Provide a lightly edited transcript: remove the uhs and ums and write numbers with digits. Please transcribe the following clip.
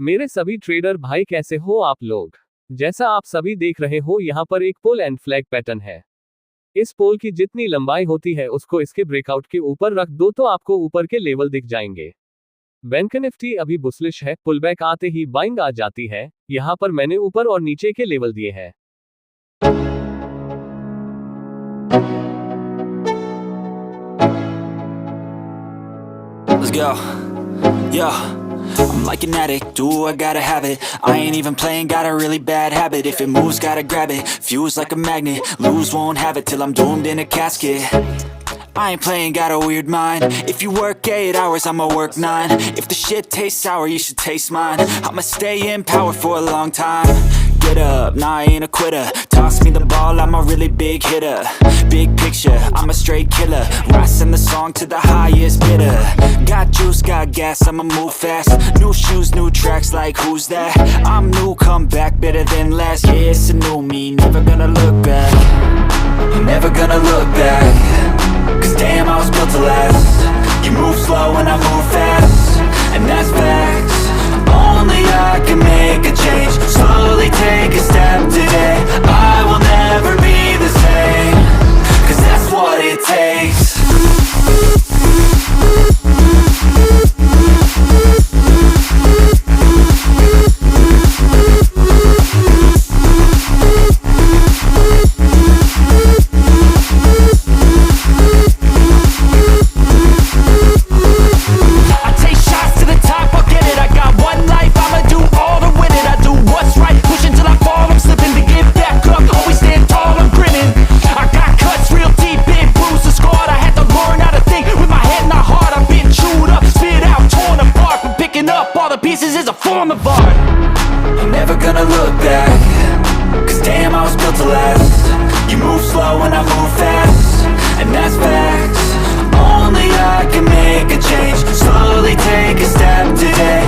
मेरे सभी ट्रेडर भाई कैसे हो आप लोग। जैसा आप सभी देख रहे हो यहाँ पर एक पोल एंड फ्लैग पैटर्न है। इस पोल की जितनी लंबाई होती है उसको इसके ब्रेकआउट के ऊपर रख दो तो आपको ऊपर के लेवल दिख जाएंगे। बैंक निफ्टी अभी बुलिश है, पुल बैक आते ही बाइंग आ जाती है। यहाँ पर मैंने ऊपर और नीचे के लेवल दिए हैं। Let's go. Yo, I'm like an addict, do I gotta have it. I ain't even playing, got a really bad habit. If it moves, gotta grab it, fuse like a magnet. Lose, won't have it till I'm doomed in a casket. I ain't playing, got a weird mind. If you work 8 hours, I'ma work 9. If the shit tastes sour, you should taste mine. I'ma stay in power for a long time. Get up, nah, I ain't a quitter. Toss me the ball, I'm a really big hitter. Big picture, I'm a straight killer. Rising the song to the highest bidder. Got juice, got gas, I'ma move fast. New shoes, new tracks, like who's that? I'm new, come back, better than last. Yeah, it's a new me, never gonna look back. Never gonna look back. Cause damn, I was built to last. You move slow and I move fast. And that's facts. Only I can make a change. Slowly take a step today. I will never be the same. Cause that's what it takes. Pieces is a form of art. I'm never gonna look back. Cause damn, I was built to last. You move slow and I move fast. And that's facts. Only I can make a change. Slowly take a step today.